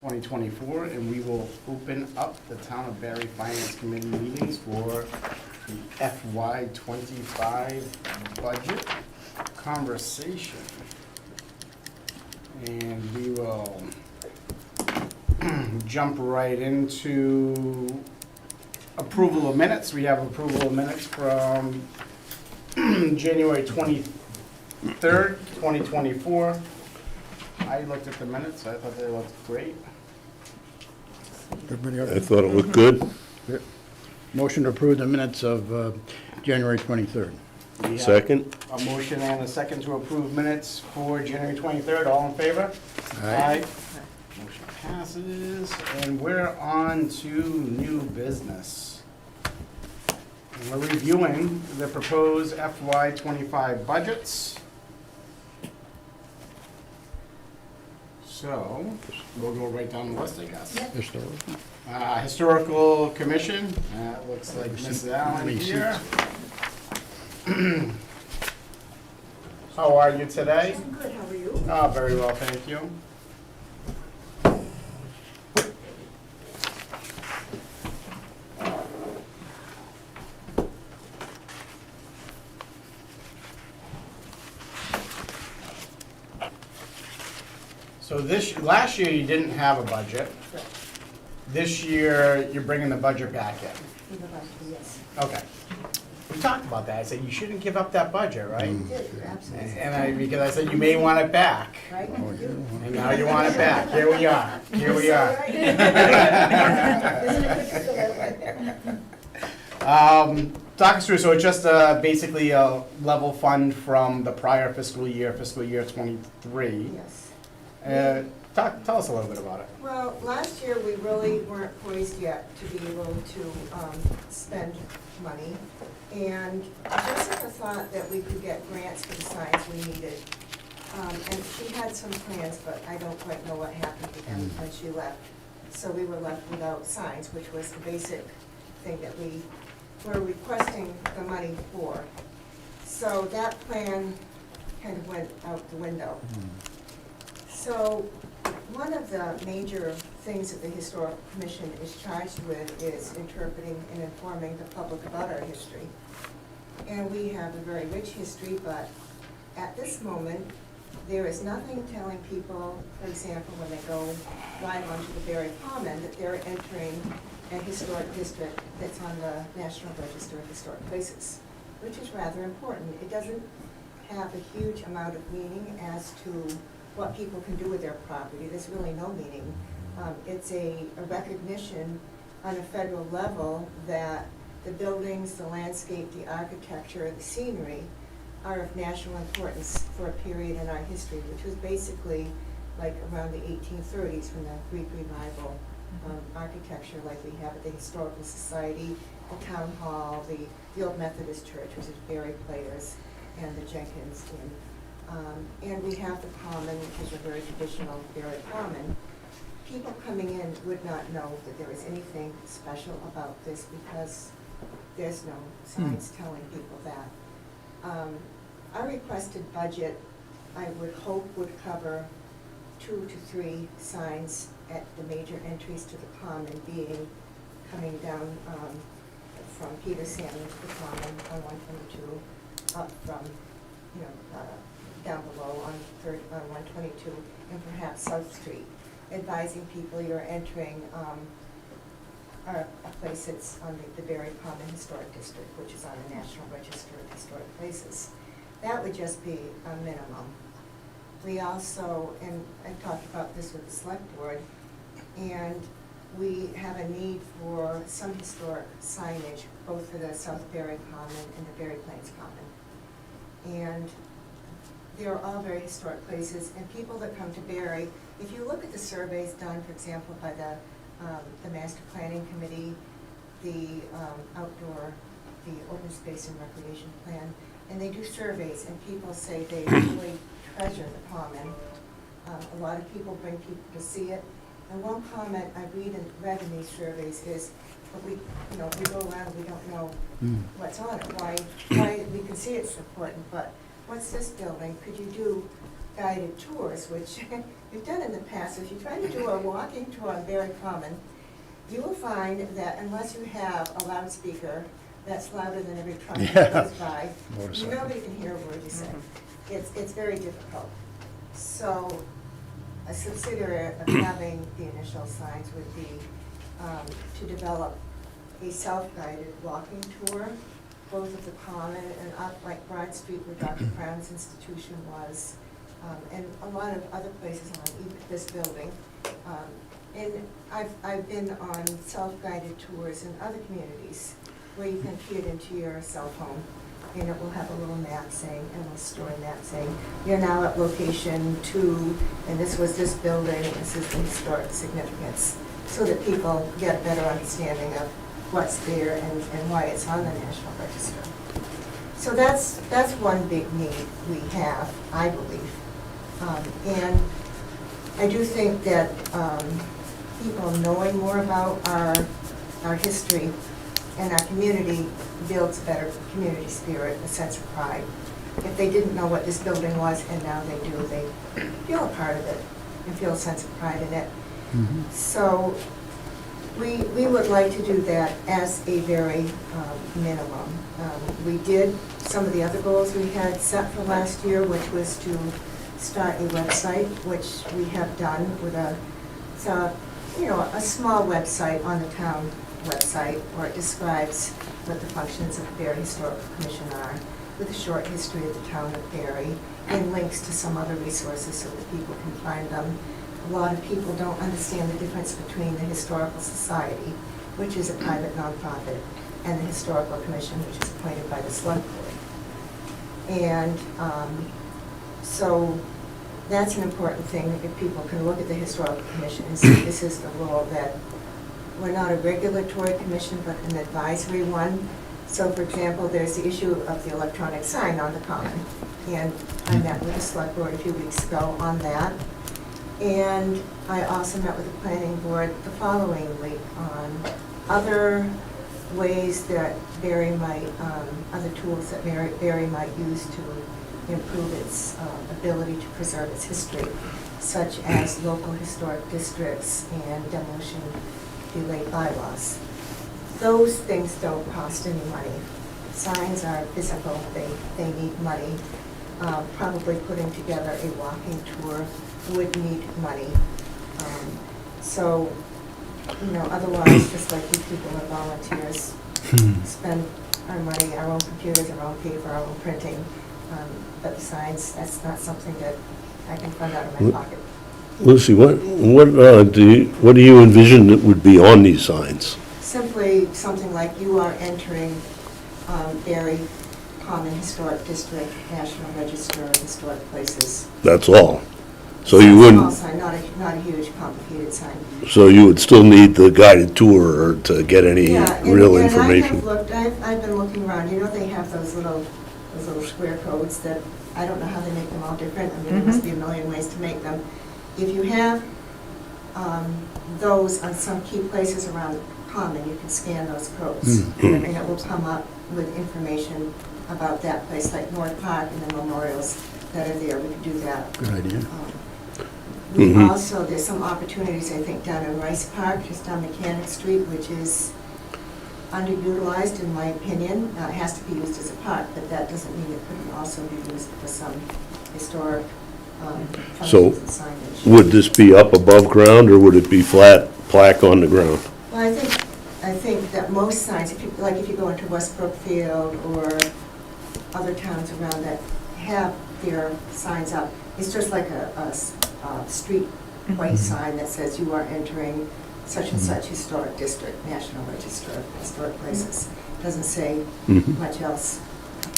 2024, and we will open up the Town of Barre Finance Committee meetings for the FY '25 budget conversation. And we will jump right into approval of minutes. We have approval of minutes from January 23rd, 2024. I looked at the minutes, I thought they looked great. Everybody I okay? thought it looked good. Yep. Motion to approve the minutes of January 23rd. We have Second? a motion and a second to approve minutes for January 23rd. All in favor? Aye. Motion passes, and we're on to new business. And we're reviewing the proposed FY '25 budgets. So, we'll go right down the list, I guess. Historical. Historical Commission, looks like Mrs. Allen Any here. How are you today? I'm good, how are you? Oh, very well, thank you. So last year you didn't have a budget. This year, you're bringing the budget back in. In the budget, yes. Okay. We talked about that. I said you shouldn't give up that budget, right? You did, you're absolutely Because I said you may want it back. right. Oh, yeah. And now you want it back. Here we are. Here we are. Isn't it good to feel that way? Talk us through, so it's just basically a level fund from the prior fiscal year '23. Yes. Tell us a little bit about it. Well, last year, we really weren't poised yet to be able to spend money. And Jessica thought that we could get grants for the signs we needed. And she had some plans, but I don't quite know what happened to them when she left. So we were left without signs, which was the basic thing that we were requesting the money for. So that plan kind of went out the window. So one of the major things that the Historical Commission is charged with is interpreting and informing the public about our history. And we have a very rich history, but at this moment, there is nothing telling people, for example, when they go right onto the Barre Common, that they're entering a historic district that's on the National Register of Historic Places, which is rather important. It doesn't have a huge amount of meaning as to what people can do with their property. There's really no meaning. It's a recognition on a federal level that the buildings, the landscape, the architecture, the scenery are of national importance for a period in our history, which was basically like around the 1830s when the Greek Revival architecture like we have at the Historical Society, the Town Hall, the Old Methodist Church, which is Barre Players, and the Jenkins Inn. And we have the Common, which is a very traditional Barre Common. People coming in would not know that there is anything special about this because there's no signs telling people that. Our requested budget, I would hope, would cover 2 to 3 signs at the major entries to the Common, being coming down from Peterson to the Common on 122, up from, down below on 122, and perhaps South Street, advising people you're entering a place that's on the Barre Common Historic District, which is on the National Register of Historic Places. That would just be a minimum. We also, and I talked about this with the Select Board, and we have a need for some historic signage, both for the South Barre Common and the Barre Plains Common. And they're all very historic places, and people that come to Barre, if you look at the surveys done, for example, by the Master Planning Committee, the outdoor, the open space and recreation plan, and they do surveys, and people say they really treasure the Common. A lot of people bring people to see it, and one comment I read in these surveys is, but we go around, we don't know what's on it, why we can see it's important, but what's this building? Could you do self-guided tours, which we've done in the past. If you try to do a walking tour on Barre Common, you will find that unless you have a loudspeaker that's louder than every truck that goes by, Motorcycle. nobody can hear a word you say. It's very difficult. So a subsidiary of having the initial signs would be to develop a self-guided walking tour, both of the Common and up like Broad Street where Dr. Brown's institution was, and a lot of other places on even this building. And I've been on self-guided tours in other communities where you can key it into your cell phone, and it will have a little map saying, and a story map saying, you're now at location 2, and this was this building, and this is the historic significance, so that people get a better understanding of what's there and why it's on the National Register. So that's one big need we have, I believe. And I do think that people knowing more about our history and our community builds a better community spirit, a sense of pride. If they didn't know what this building was and now they do, they feel a part of it and feel a sense of pride in it. Mhm. So we would like to do that as a very minimum. We did some of the other goals we had set for last year, which was to start a website, which we have done with a small website on the town website where it describes what the functions of the Barre Historical Commission are, with a short history of the town of Barre, and links to some other resources so that people can find them. A lot of people don't understand the difference between the Historical Society, which is a private nonprofit, and the Historical Commission, which is appointed by the Select Board. And so that's an important thing, if people can look at the Historical Commission and see this is the role that we're not a regulatory commission, but an advisory one. So, for example, there's the issue of the electronic sign on the Common. And I met with the Select Board a few weeks ago on that. And I also met with the Planning Board the following week on other ways that Barre might, other tools that Barre might use to improve its ability to preserve its history, such as local historic districts and demolition delay bylaws. Those things don't cost any money. Signs are physical, they need money. Probably putting together a walking tour would need money. So, otherwise, just like we people are volunteers, spend our money, our own computers, our own paper, our own printing. But the signs, that's not something that I can fund out of my pocket. Lucy, what do you envision that would be on these signs? Simply something like you are entering Barre Common Historic District, National Register of Historic Places. That's all. So It's you a wouldn't. small sign, not a huge, complicated sign. So you would still need the guided tour to get any Yeah, real and information. I've been looking around. They have those little square codes that I don't know how they make them all different. I mean, there must be a million ways to make them. If you have those on some key places around Common, you can scan those codes. And it will come up with information about that place, like North Park and the memorials that are there. We could do that. Good idea. We also, there's some opportunities, I think, down in Rice Park, just down Mechanic Street, which is underutilized, in my opinion. It has to be used as a park, but that doesn't mean it couldn't also be used for some historic So functions and signage. would this be up above ground, or would it be flat plaque on the ground? Well, I think that most signs, if you go into West Brookfield or other towns around that have their signs up, it's just like a street white sign that says you are entering such and such historic district, National Register of Historic Places. Doesn't say much else.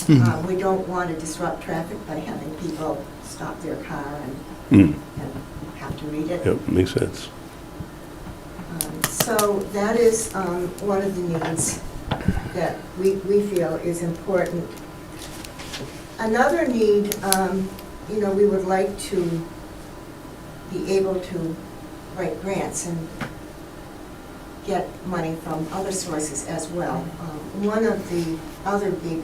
We don't want to disrupt traffic by having people stop their car and have to read it. Yep, makes sense. So that is one of the needs that we feel is important. Another need, we would like to be able to write grants and get money from other sources as well. One of the other big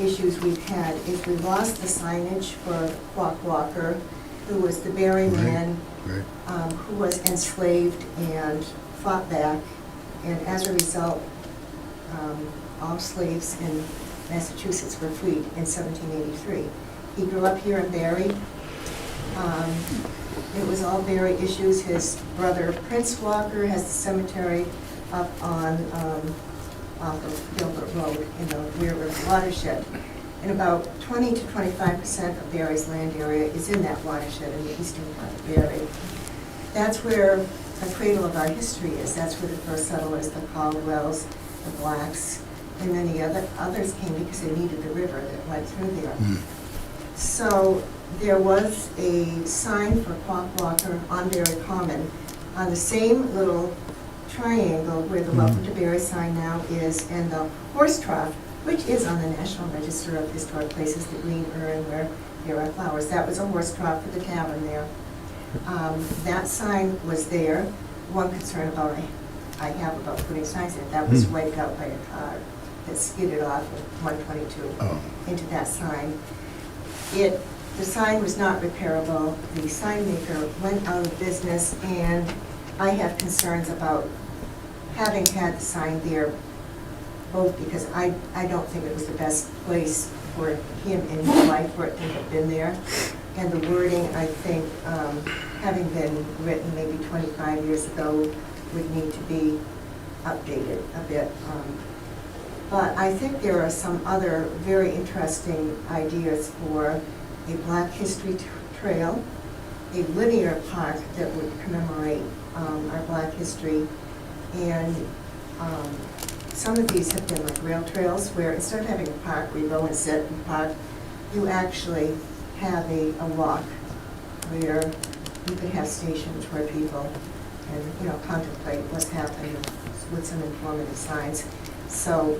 issues we've had is we lost the signage for Clock Walker, who was the Barre man, Right. who was enslaved and fought back, and as a result, all slaves in Massachusetts were freed in 1783. He grew up here in Barre. It was all Barre issues. His brother Prince Walker has the cemetery up on, off of Gilbert Road in the Weir River watershed. And about 20 to 25% of Barre's land area is in that watershed in the eastern part of Barre. That's where the cradle of our history is. That's where the first settlers, the Caldwells, the Blacks, and many others came because they needed the river that went through there. So there was a sign for Clock Walker on Barre Common on the same little triangle where the Welcome to Barre sign now is, and the horse trough, which is on the National Register of Historic Places, the green urn where there are flowers. That was a horse trough for the tavern there. That sign was there. One concern I have about putting signs in, that was wiped out by a car that skidded off of 122 Oh. into that sign. The sign was not repairable. The sign maker went out of business, and I have concerns about having had the sign there, both because I don't think it was the best place for him in his life for it to have been there. And the wording, I think, having been written maybe 25 years ago, would need to be updated a bit. But I think there are some other very interesting ideas for a Black History Trail, a linear park that would commemorate our Black history, and some of these have been like rail trails where instead of having a park where you go and sit and park, you actually have a walk where you could have stations where people can, contemplate what's happening with some informative signs. So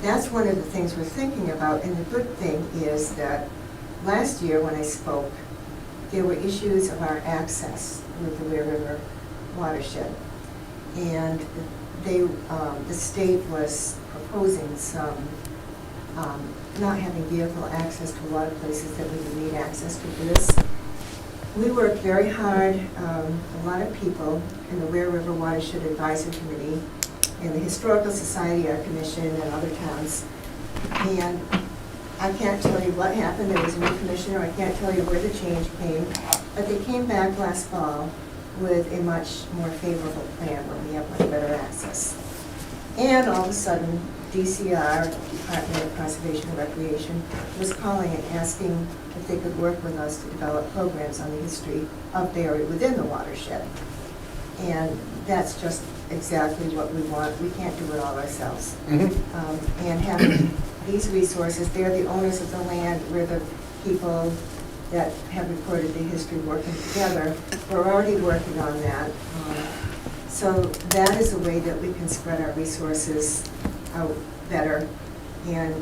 that's one of the things we're thinking about, and the good thing is that last year when I spoke, there were issues of our access with the Weir River watershed. And the state was proposing some, not having vehicle access to a lot of places that we would need access to for this. We worked very hard, a lot of people in the Weir River Watershed Advisory Committee, and the Historical Society, our commission, and other towns. And I can't tell you what happened. There was a new commissioner. I can't tell you where the change came. But they came back last fall with a much more favorable plan where we have much better access. And all of a sudden, DCR, Department of Conservation and Recreation, was calling and asking if they could work with us to develop programs on the history of Barre within the watershed. And that's just exactly what we want. We can't do it all ourselves. And having these resources, they're the owners of the land, we're the people that have recorded the history working together. We're already working on that. So that is a way that we can spread our resources out better and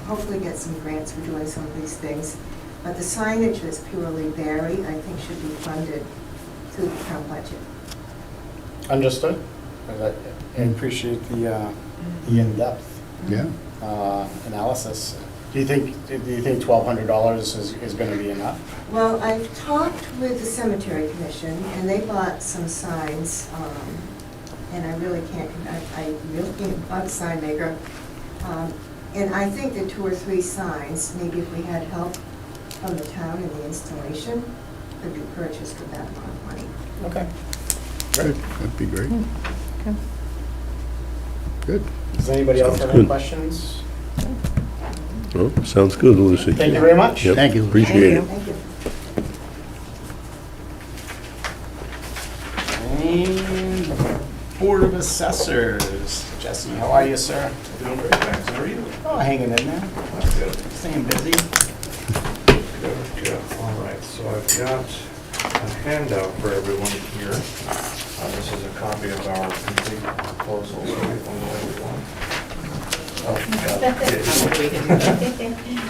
hopefully get some grants for doing some of these things. But the signage that's purely Barre, I think should be funded through the town budget. Understood. I appreciate the in-depth Yeah. analysis. Do you think $1,200 is going to be enough? Well, I've talked with the cemetery commission, and they bought some signs, and I really can't bought a sign maker. And I think that 2 or 3 signs, maybe if we had help from the town in the installation, could be purchased with that amount of money. Okay. Good, that'd be great. Okay. Good. Does anybody else Sounds have any good. questions? Oh, sounds good, Lucy. Thank you very much. Yep, Thank you. appreciate it. Thank you. And Board of Assessors. Jesse, how are you, sir? Doing great, thanks. How are you? Oh, hanging in there. That's good. Staying busy. Good, good. All right, so I've got a handout for everyone here. This is a copy of our complete proposal, so we want everyone. Oh,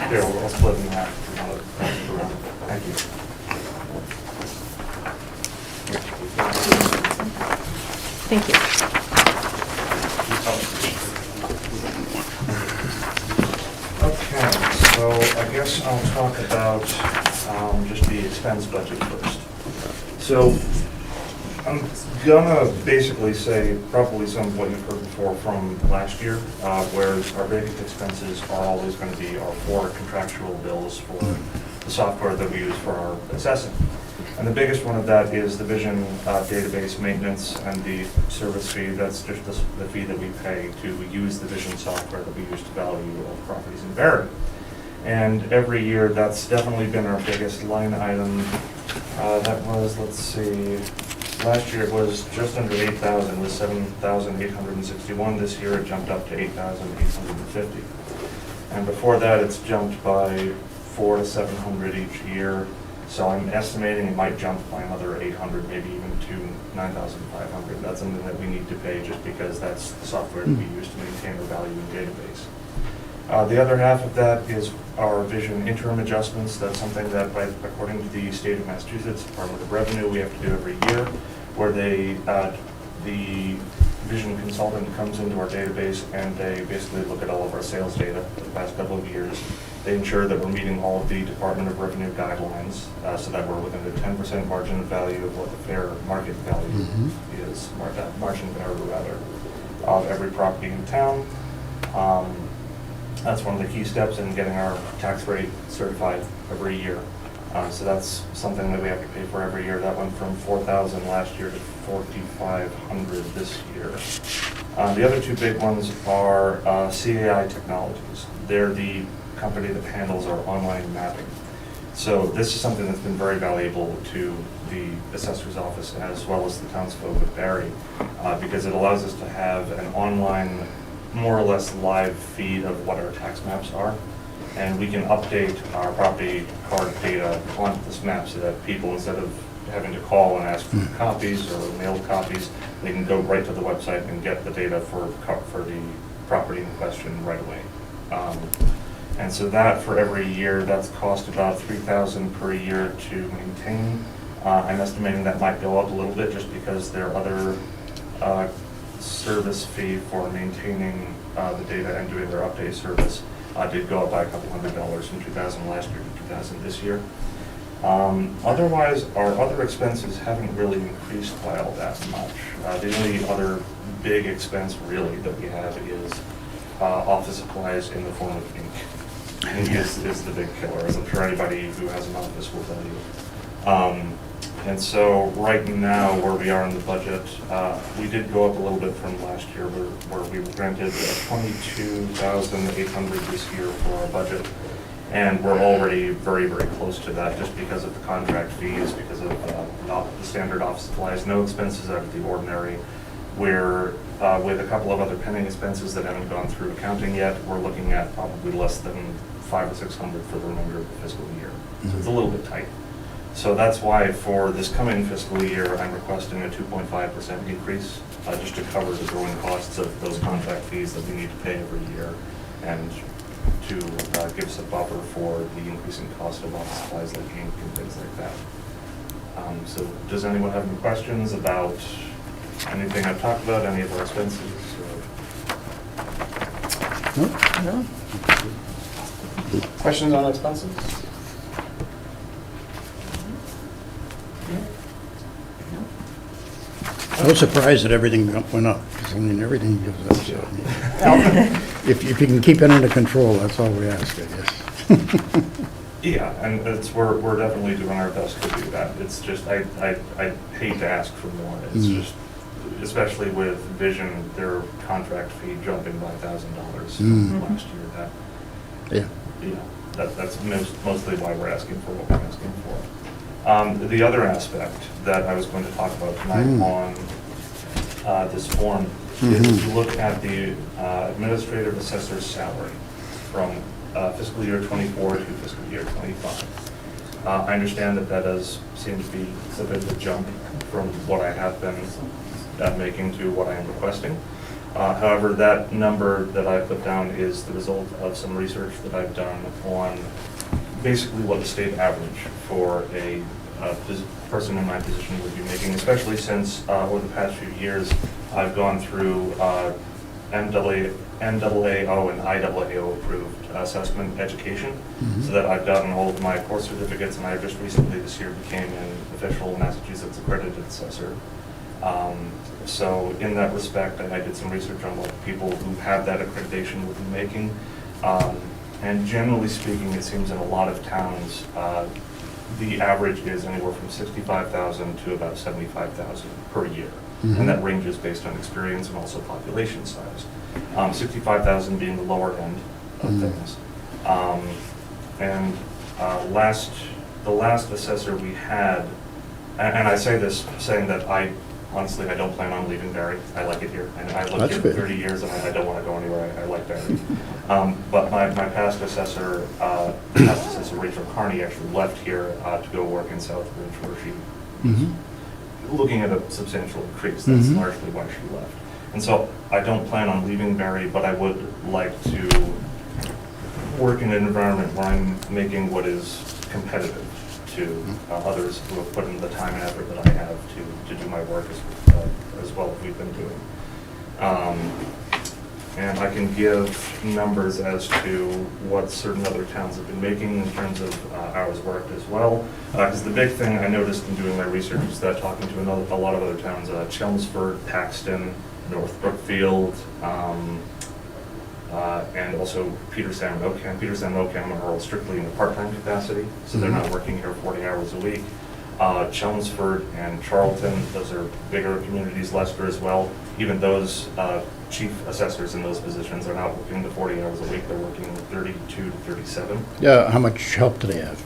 here, we'll split them in half if you want to pass it around. Thank you. Thank you. Okay, guess I'll talk about just the expense budget first. So I'm gonna basically say probably some of what you've heard before from last year, where our biggest expenses are always gonna be our 4 contractual bills for the software that we use for our assessing. And the biggest one of that is the Vision database maintenance and the service fee. That's just the fee that we pay to use the Vision software that we use to value all the properties in Barre. And every year, that's definitely been our biggest line item. That was, let's see, last year it was just under 8,000, it was 7,861. This year it jumped up to 8,850. And before that, it's jumped by 400 to 700 each year. So I'm estimating it might jump by another 800, maybe even to 9,500. That's something that we need to pay just because that's the software that we use to maintain the value in database. The other half of that is our Vision interim adjustments. That's something that, according to the state of Massachusetts Department of Revenue, we have to do every year, where the Vision consultant comes into our database and they basically look at all of our sales data for the past couple of years. They ensure that we're meeting all of the Department of Revenue guidelines, so that we're within the 10% margin of value of what the fair market value is, margin of error rather, of every property in town. That's one of the key steps in getting our tax rate certified every year. So that's something that we have to pay for every year. That went from $4,000 last year to $4,500 this year. The other 2 big ones are CAI Technologies. They're the company that handles our online mapping. So this is something that's been very valuable to the assessor's office as well as the townsfolk of Barre, because it allows us to have an online, more or less live feed of what our tax maps are. And we can update our property card data onto this map so that people, instead of having to call and ask for copies or mailed copies, they can go right to the website and get the data for the property in question right away. And so that, for every year, that's cost about $3,000 per year to maintain. I'm estimating that might go up a little bit just because their other service fee for maintaining the data and doing their update service did go up by a couple $100 from 2000 last year to 2000 this year. Otherwise, our other expenses haven't really increased by all that much. The only other big expense really that we have is office supplies in the form of ink. Ink is the big killer, as I'm sure anybody who has an office will tell you. And so right now, where we are in the budget, we did go up a little bit from last year, where we were granted $22,800 this year for our budget. And we're already very, very close to that just because of the contract fees, because of the standard office supplies, no expenses out of the ordinary. We're, with a couple of other pending expenses that haven't gone through accounting yet, we're looking at probably less than $500 or $600 for the remainder of the fiscal year. So it's a little bit tight. So that's why for this coming fiscal year, I'm requesting a 2.5% increase, just to cover the growing costs of those contract fees that we need to pay every year, and to give us a buffer for the increasing cost of office supplies like ink and things like that. So does anyone have any questions about anything I've talked about, any of our expenses? No? Questions on expenses? I was surprised that everything went up, 'cause, I mean, everything goes up, so. I mean, If you can keep it under control, that's all we ask, I guess. Yeah, and we're definitely doing our best to do that. It's just, I hate to ask for more. It's just, especially with Vision, their contract fee jumping by $1,000 from last year. That's mostly why we're asking for what we're asking for. The other aspect that I was going to talk about tonight on this form is to look at the administrative assessor's salary from fiscal year 24 to fiscal year 25. I understand that does seem to be a bit of a jump from what I have been making to what I am requesting. However, that number that I put down is the result of some research that I've done on basically what the state average for a person in my position would be making, especially since over the past few years I've gone through NAAO and IAAO approved assessment education, so that I've gotten all of my course certificates, and I just recently this year became an official Massachusetts accredited assessor. So in that respect, I did some research on what people who have that accreditation would be making. And generally speaking, it seems in a lot of towns, the average is anywhere from 65,000 to about 75,000 per year. And that ranges based on experience and also population size. 65,000 being the lower end of things. The last assessor we had, and I say this saying that honestly, I don't plan on leaving Barre. I like it here, and I lived That's here for good. 30 years, and I don't want to go anywhere. I like Barre. But my past assessor, Rachel Carney, actually left here to go work in Southbridge, where she was looking at a substantial increase. That's largely why she left. And so I don't plan on leaving Barre, but I would like to work in an environment where I'm making what is competitive to others who have put in the time and effort that I have to do my work as well as we've been doing. And I can give numbers as to what certain other towns have been making in terms of hours worked as well. Because the big thing I noticed in doing my research is that talking to a lot of other towns, Chelmsford, Paxton, North Brookfield, and also Peterson and Oakham. Peterson and Oakham are all strictly in a part-time capacity, so they're not working here 40 hours a week. Chelmsford and Charlton, those are bigger communities, Leicester as well. Even those chief assessors in those positions are not working the 40 hours a week, they're working 32 to 37. Yeah, how much help do they have?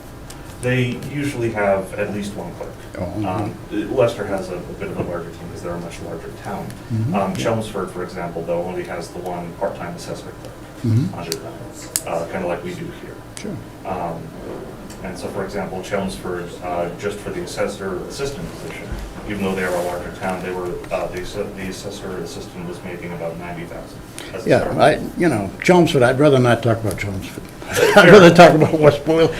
They usually have at least one clerk. Oh, Leicester has a bit of a larger team because they're a much larger town. Chelmsford, for example, though, only has the one part-time assessor clerk under them, kind of like we do here. Sure. And so, for example, Chelmsford, just for the assessor assistant position, even though they are a larger town, they were the assessor assistant was making about 90,000. Yeah, Chelmsford, I'd rather not talk about Chelmsford. I'd rather talk about West Brookfield.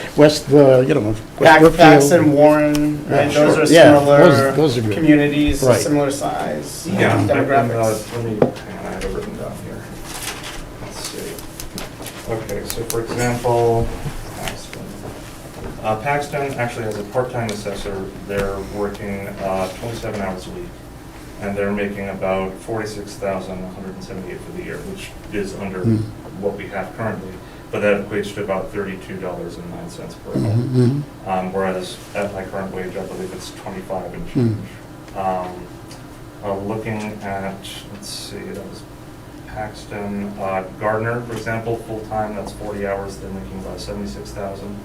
Paxton, Warren, right? Yeah, Those are sure. Yeah, similar those are good. communities, Right. similar size, Yeah, demographics. let me, hang on, I have it written down here. Let's see. Okay, so for example, Paxton actually has a part-time assessor. They're working 27 hours a week, and they're making about $46,178 for the year, which is under what we have currently. But that equates to about $32.09 per hour. Whereas at my current wage, I believe it's 25 and change. Looking at, let's see, that was Paxton, Gardner, for example, full-time, that's 40 hours, they're making about $76,000.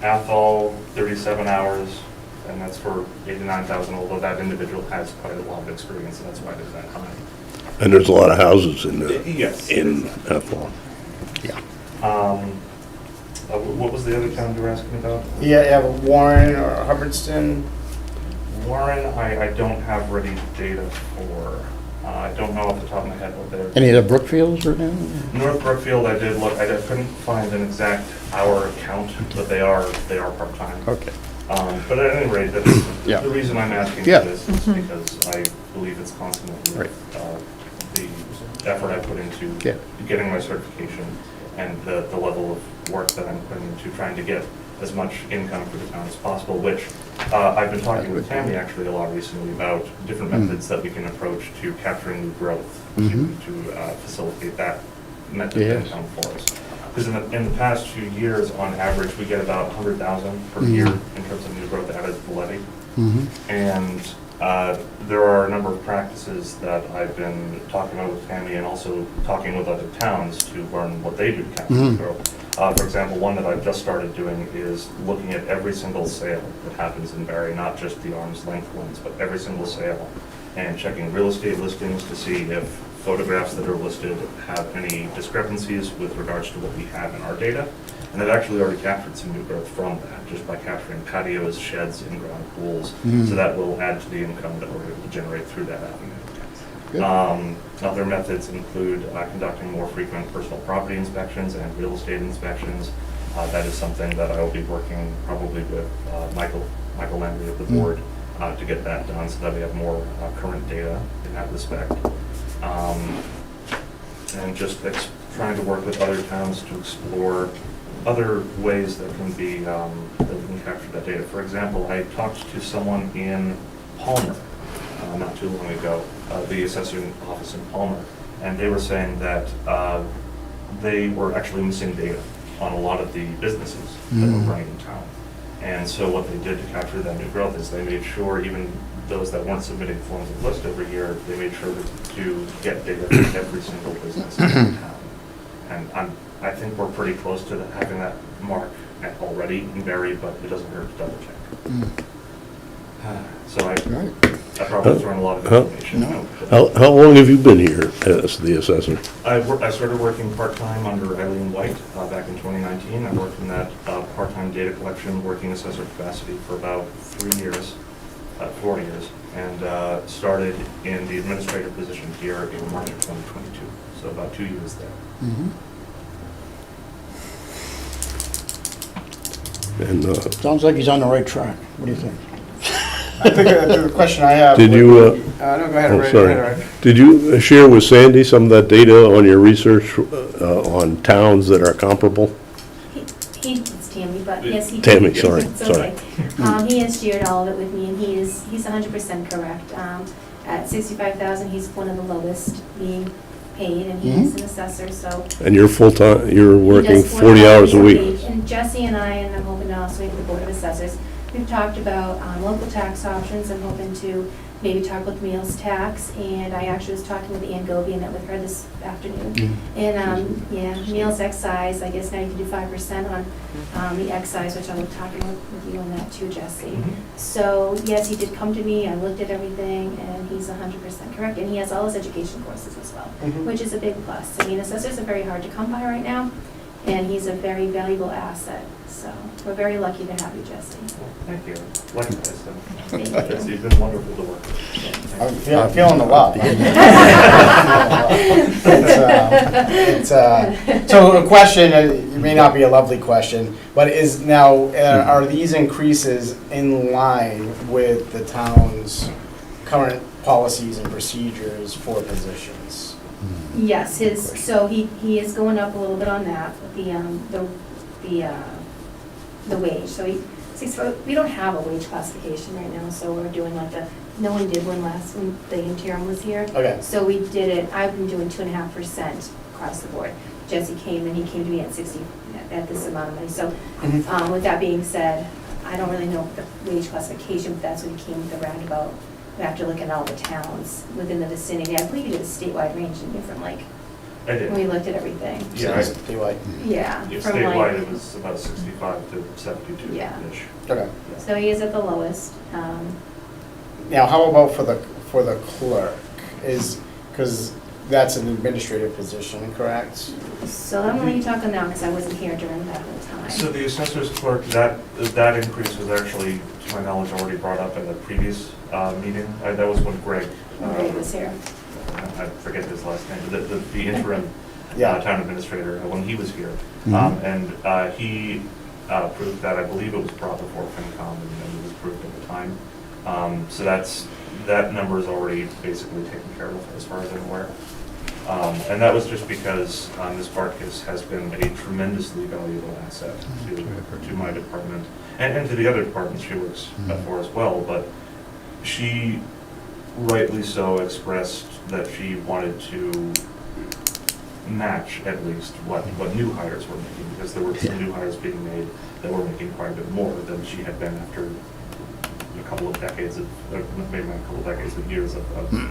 Athol, 37 hours, and that's for $89,000, although that individual has quite a lot of experience, and that's why they're that high. And there's a lot of houses in Yes. Athol. Yeah. What was the other town you were asking about? Yeah, Warren or Hubbardston. Warren, I don't have ready data for. I don't know off the top of my head what they're. Any of the Brookfields right now? North Brookfield, I did look. I couldn't find an exact hour count, but they are part-time. Okay. But at any rate, Yeah. the reason I'm asking Yeah. for this is because I believe it's consonant with Right. the effort I put into Yeah. getting my certification and the level of work that I'm putting into trying to get as much income for the town as possible, which I've been talking with Tammy actually a lot recently about different methods that we can approach to capturing new growth to facilitate that method of income for us. Because in the past few years, on average, we get about 100,000 per year in terms of new growth added to the levy. And there are a number of practices that I've been talking about with Tammy and also talking with other towns to learn what they do to capture new growth. For example, one that I've just started doing is looking at every single sale that happens in Barre, not just the arm's length ones, but every single sale, and checking real estate listings to see if photographs that are listed have any discrepancies with regards to what we have in our data. And I've actually already captured some new growth from that, just by capturing patios, sheds, in-ground pools. So that will add to the income that we're able to generate through that avenue. Other methods include conducting more frequent personal property inspections and real estate inspections. That is something that I will be working probably with Michael Landry of the board to get that done so that we have more current data in that respect. And just trying to work with other towns to explore other ways that can be, that we can capture that data. For example, I talked to someone in Palmer not too long ago, the assessor office in Palmer, and they were saying that they were actually missing data on a lot of the businesses that were running in town. And so what they did to capture that new growth is they made sure, even those that weren't submitting forms of list every year, they made sure to get data from every single business in town. And I think we're pretty close to having that mark already in Barre, but it doesn't hurt to double check. So I probably thrown a lot of information out. How long have you been here as the assessor? I started working part-time under Eileen White back in 2019. I worked in that part-time data collection working assessor capacity for about 4 years, and started in the administrative position here in March of 2022, so about 2 years there. And Sounds like he's on the right track. What do you think? I think the question I have. Did you, no, go ahead, oh, Ray. sorry. Go ahead, Ray. Did you share with Sandy some of that data on your research on towns that are comparable? It's Tammy, but yes, he. Tammy, sorry, It's sorry. okay. He has shared all of it with me, and he's 100% correct. At 65,000, he's one of the lowest being paid, and he is an assessor, so. And you're full-time, you're he working does 40 hours a week? And Jesse and I, and I'm hoping to also make the Board of Assessors, we've talked about local tax options. I'm hoping to maybe talk with meals tax, and I actually was talking with Ann Goby, and met with her this afternoon. And, yeah, meals excise, I guess now you can do 5% on the excise, which I'll be talking with you on that too, Jesse. So, yes, he did come to me, I looked at everything, and he's 100% correct, and he has all his education courses as well, which is a big plus. I mean, assessors are very hard to come by right now, and he's a very valuable asset, so we're very lucky to have you, Jesse. Well, thank you. Likewise. Thank you. You've been wonderful to work with. I'm feeling the love. So a question, it may not be a lovely question, but is now, are these increases in line with the town's current policies and procedures for positions? Yes, so he is going up a little bit on that, the wage, so we don't have a wage classification right now, so we're doing like no one did one when the interim was here. Okay. So we did it, I've been doing 2.5% across the board. Jesse came and he came to me at 60, at this amount of money, so with that being said, I don't really know the wage classification, but that's what he came with the roundabout. After looking at all the towns within the vicinity, I believe you did a statewide range in different, like, I did. when we looked at everything. Yeah, Yeah. yeah, from statewide like- it was about 65 to 72-ish. Yeah. Okay. So he is at the lowest. Now, how about for the clerk? Because that's an administrative position, correct? So I'm gonna let you talk on that because I wasn't here during that whole time. So the assessor's clerk, that increase was actually, to my knowledge, already brought up at a previous meeting. That was when Greg, Greg was here. I forget his last name, but the interim Yeah. town administrator, when he was here. And he approved that, I believe it was brought before FinCom, and it was approved at the time. So that number is already basically taken care of as far as I'm aware. And that was just because Ms. Barkis has been a tremendously valuable asset to my department and to the other departments she works for as well. But she rightly so expressed that she wanted to match at least what new hires were making, because there were some new hires being made that were making quite a bit more than she had been after a couple of decades of, maybe not a couple of decades, but years of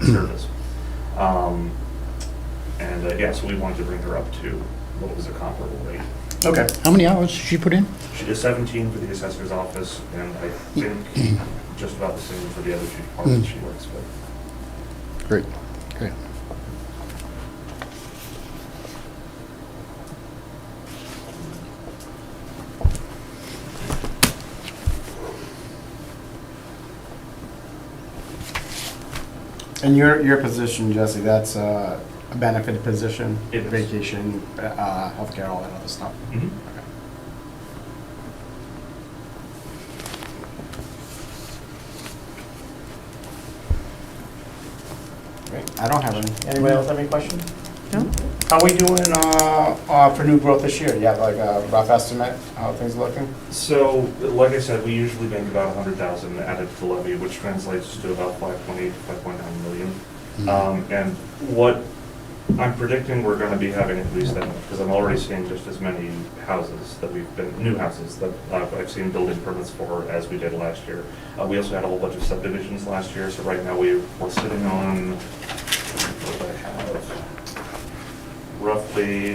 service. Yeah, so we wanted to bring her up to what was a comparable rate. Okay. How many hours did she put in? She is 17 for the assessor's office, and I think just about the same for the other two departments she works with. Great, great. And your position, Jesse, that's a benefited position? It is. Vacation, healthcare, all that other stuff? Mhm. Okay. I don't have any. Anybody else have any questions? No? How are we doing for new growth this year? You have like a rough estimate, how things looking? So, like I said, we usually bank about 100,000 added to the levy, which translates to about 5.8 to 5.9 million. And what I'm predicting we're gonna be having at least that much, because I'm already seeing just as many houses that new houses that I've seen building permits for as we did last year. We also had a whole bunch of subdivisions last year, so right now we're sitting on, what do I have? Roughly,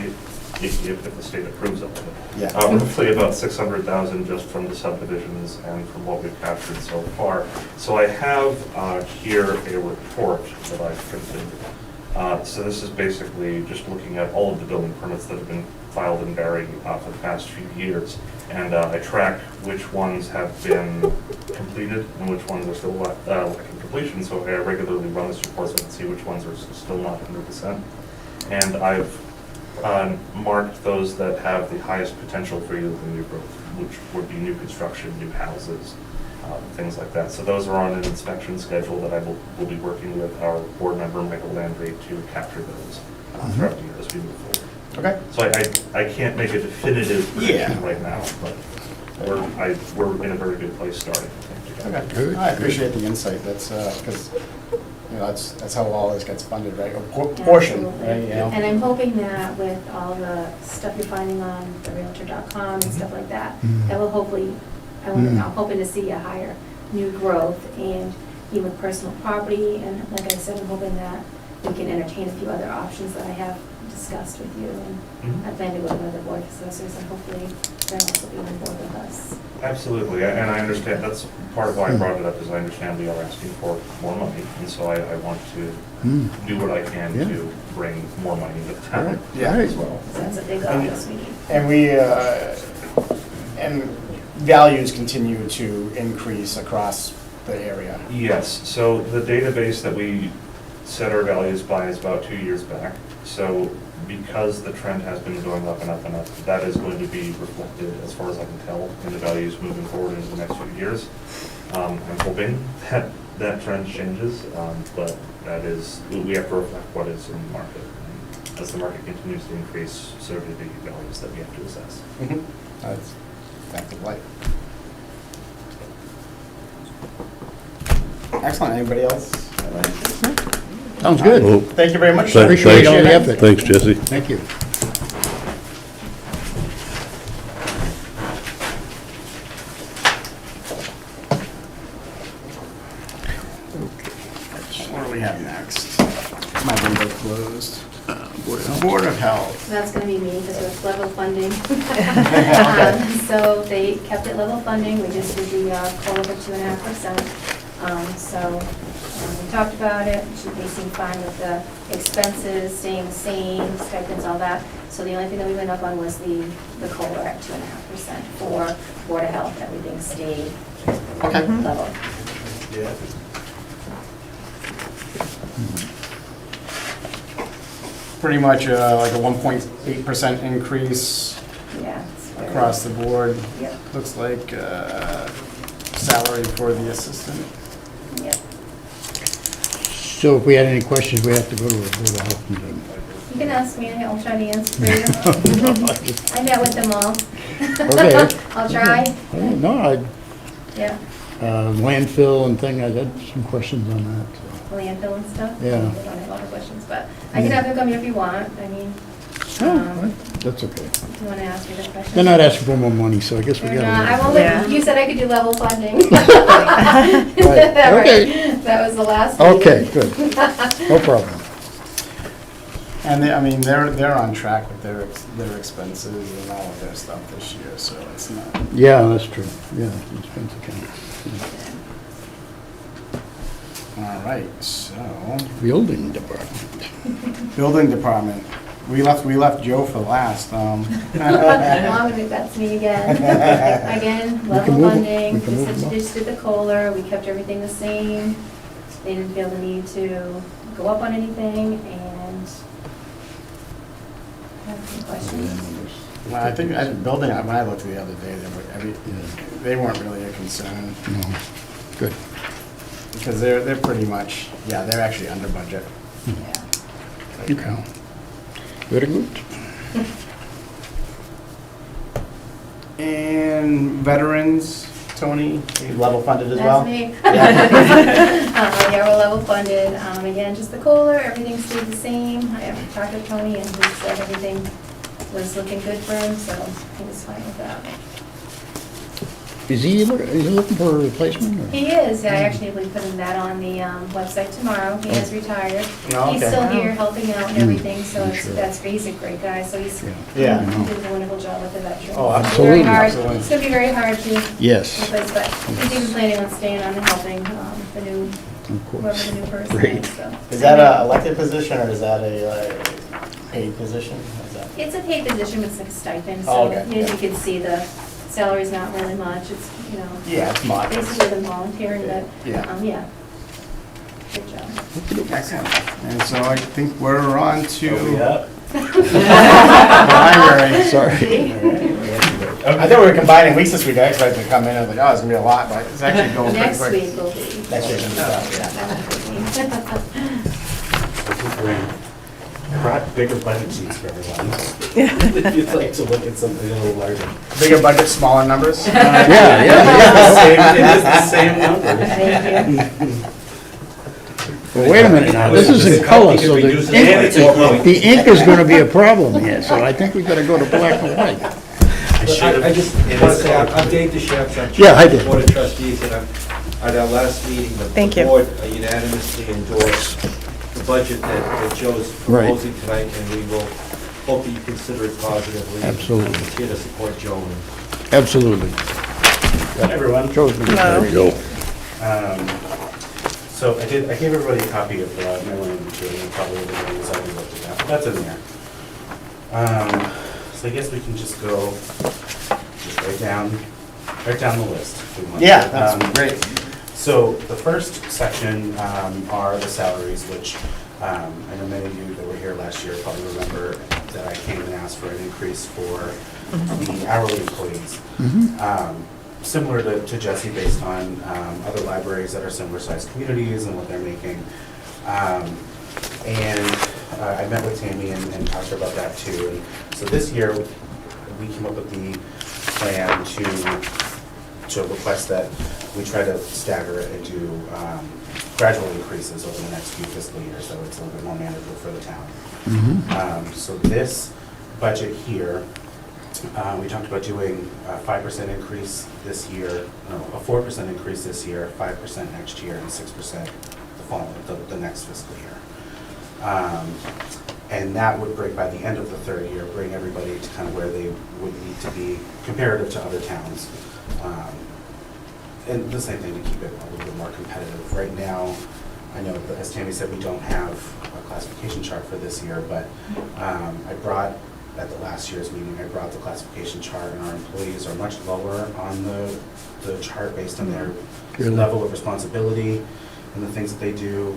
if the state approves of it. Yeah. Roughly about 600,000 just from the subdivisions and from what we've captured so far. So I have here a report that I've printed. So this is basically just looking at all of the building permits that have been filed in Barre for the past few years. And I track which ones have been completed and which ones are still lacking completion. So I regularly run this report so I can see which ones are still not 100%. And I've marked those that have the highest potential for yielding new growth, which would be new construction, new houses, things like that. So those are on an inspection schedule that I will be working with our board member, Michael Landry, to capture those throughout the year as we move forward. Okay. So I can't make a definitive prediction right now, but we're in a very good place starting. Okay. Good, I appreciate the insight. That's, because, you know, that's how all this gets funded, right? A portion, right, you know? And I'm hoping that with all the stuff you're finding on the Realtor.com and stuff like that, that will hopefully, I'm hoping to see a higher new growth and even with personal property. And like I said, I'm hoping that we can entertain a few other options that I have discussed with you. And I plan to go to another board of assessors and hopefully they'll also be on board with us. Absolutely, and I understand, that's part of why I brought it up, is I understand we are asking for more money, and so I want to do what I can Yeah. to bring more money to the town Yeah. as well. So that's a big office we need. And and values continue to increase across the area. Yes, so the database that we set our values by is about 2 years back. So because the trend has been going up and up and up, that is going to be reflected, as far as I can tell, in the values moving forward into the next few years. I'm hoping that that trend changes, but that is, we have to reflect what is in the market. And as the market continues to increase, so do the values that we have to assess. That's fact of life. Excellent. Anybody else? Sounds good. Well, Thank you very much. Thank- Appreciate all the thanks. effort. Thanks, Jesse. Thank you. What do we have next? My window closed. Board of Health. So that's gonna be me, because it's level funding. So they kept it level funding, we just did the COLA for 2.5%. We talked about it, they seem fine with the expenses staying the same, stipends, all that. So the only thing that we went up on was the COLA at 2.5% for Board of Health, everything stayed Okay. level. Pretty much like a 1.8% increase Yeah. it's very- across the board. Yep, Looks like salary for the assistant. yep. So if we had any questions, we have to go to a Board of Health meeting. You can ask me, I'll try to answer for you. I met with them all. Okay. I'll try, No, yeah. landfill and thing, I had some questions on that. so. Landfill and stuff. Yeah. I don't have a lot of questions, but I can have them come here if you want, I mean, That's okay. if you want to ask me the questions. They're not asking for more money, so I guess we They're gotta. not. I let won't it let, you said I could do level funding. Right, okay. That was the last go. meeting. Okay, good. No problem. And they, I mean, they're on track with their expenses and all of their stuff this year, so it's not. Yeah, that's true. Yeah, expense account. All right, so, Building department. building department. We left Joe for last. Long that's me again. Again, can level move 'em. funding, We can move 'em up. just did the COLA, we kept everything the same. They didn't feel the need to go up on anything, and I have some questions. Well, I think, building, when I looked the other day, they weren't really a concern, No, good. because they're pretty much, yeah, they're actually under budget. Yeah. Okay. Very good. And veterans, Tony, you level funded as well? That's me. Yeah. Yeah, we're level funded. Again, just the COLA, everything stayed the same. I have talked to Tony and he said everything was looking good for him, so he was fine with that. Is he looking for a replacement? Or? He is, yeah, I actually we put him that on the website tomorrow. He has retired. Oh, He's okay. still here helping out and everything, so I'm it's, sure. that's great. He's a great guy, so he's Yeah. he did a wonderful job with the veterans. Oh, It's absolutely, Very hard. absolutely. It's gonna be very hard to Yes, replace, but he's even planning on staying on and helping the new, of whoever course. the new person Great. is, so. Is that a elected position or is that a paid position? Is that- It's a paid position, but it's like a stipend, Oh, so okay. as you can see, the salary's not really much. It's, you know, Yeah, it's modest. basically them volunteering, but, Yeah. Yeah. Good job. Excellent. And so I think we're on to Yeah. the library. Sorry. I thought we were combining weeks this week. I expected to come in and like, oh, it's gonna be a lot, but it's actually going pretty Next quick. week will be. Next week will be tough, Bigger budget sheets for everyone. If you'd like to look at something a little larger. Bigger budget, smaller numbers. Yeah, It is the same number. Thank you. Well, wait a minute now, this is in color, so And it's the in color. the ink is gonna be a problem here, so I think we gotta go to black and white. I just want to say, I'm Dave DeShefs, I'm Yeah, hi, Chairman of Dave. the Board of Trustees, and at our last meeting, Thank the you. board unanimously endorsed the budget that Joe's Right. proposing tonight, and we will hope that you consider it positively. Absolutely. Continue to support Joe. Absolutely. Hi, everyone. Joe's been There very you go. So I gave everybody a copy of my land material, and probably everybody has already looked at that, but that's in there. So I guess we can just go, just write down the list. if we want. Yeah, that's great. So the first section are the salaries, which I know many of you that were here last year probably remember that I came and asked for an increase for the hourly employees. Similar to Jesse, based on other libraries that are similar sized communities and what they're making. And I met with Tammy and talked to her about that too. And so this year, we came up with the plan to request that we try to stagger it and do gradual increases over the next few fiscal years, so it's a little bit more manageable for the town. So this budget here, we talked about doing a 5% increase this year, no, a 4% increase this year, 5% next year, and 6% the next fiscal year. And that would bring, by the end of the third year, bring everybody to kind of where they would need to be comparative to other towns. And the same thing to keep it a little bit more competitive. Right now, I know, that, as Tammy said, we don't have a classification chart for this year, but I brought, at the last year's meeting, I brought the classification chart, and our employees are much lower on the chart based on their Really? level of responsibility and the things that they do.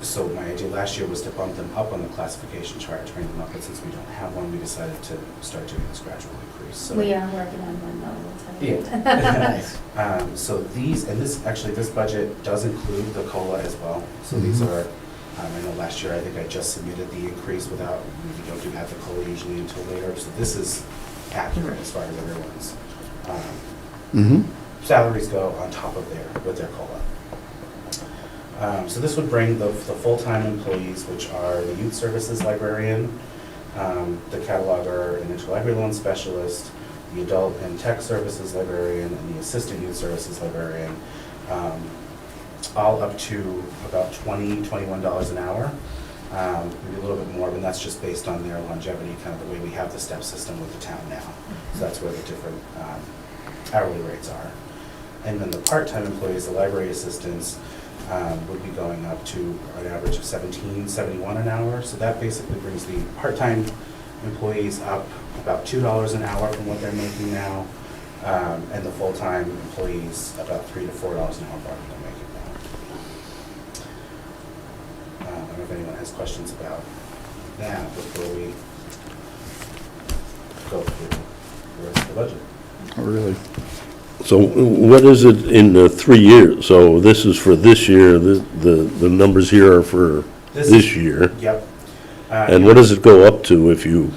So my idea last year was to bump them up on the classification chart, train them up, but since we don't have one, we decided to start doing this gradual increase. So We are working on one though, I'll tell you. Nice. So these, and this, actually, this budget does include the COLA as well. So these are, I know last year, I think I just submitted the increase without, we don't do have the COLA usually until later. So this is accurate as far as everyone's salaries go on top of with their COLA. So this would bring the full-time employees, which are the youth services librarian, the cataloger and interlibrary loan specialist, the adult and tech services librarian, and the assistant youth services librarian, all up to about $21 an hour. Maybe a little bit more, but that's just based on their longevity, kind of the way we have the step system with the town now. So that's where the different hourly rates are. And then the part-time employees, the library assistants, would be going up to an average of $17.71 an hour. So that basically brings the part-time employees up about $2 an hour from what they're making now, and the full-time employees about $3 to $4 an hour more than they're making now. I don't know if anyone has questions about that before we go through the rest of the budget. Oh, really? So what is it in 3 years? So this is for this year, the numbers here are for this year. Yep. And what does it go up to if you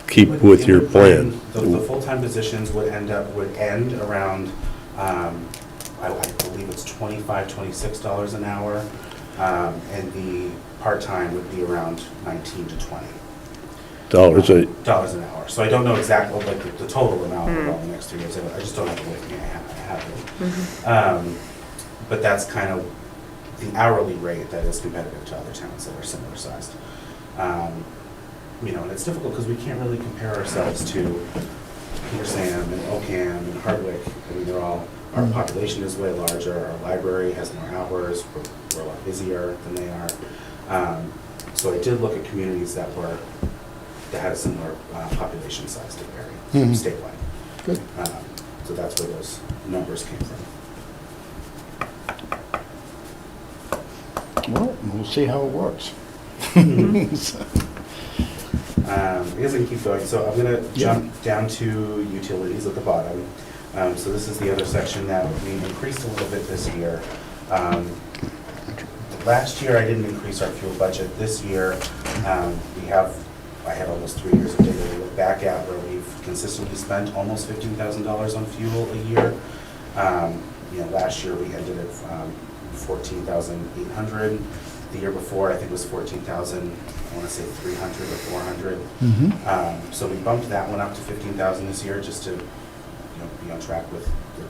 keep with your plan? The full-time positions would end around, I believe it's $25, $26 an hour. And the part-time would be around 19 to 20 Dollars, dollars an hour. So I don't know exactly, like, the total amount over the next 3 years. I just don't have it with me. I have it. But that's kind of the hourly rate that is competitive to other towns that are similar sized. You know, and it's difficult because we can't really compare ourselves to Petersham and Ocam and Hardwick. I mean, they're all, our population is way larger, our library has more hours, we're a lot busier than they are. So I did look at communities that had a similar population size to Barre, statewide. Good. So that's where those numbers came from. Well, we'll see how it works. I guess I can keep going. So I'm gonna jump down to utilities at the bottom. So this is the other section that we increased a little bit this year. Last year I didn't increase our fuel budget. This year I have almost 3 years of data to look back at where we've consistently spent almost $15,000 on fuel a year. You know, last year we ended at 14,800. The year before, I think it was 14,000, I want to say 300 or 400. So we bumped that one up to 15,000 this year just to, you know, be on track with the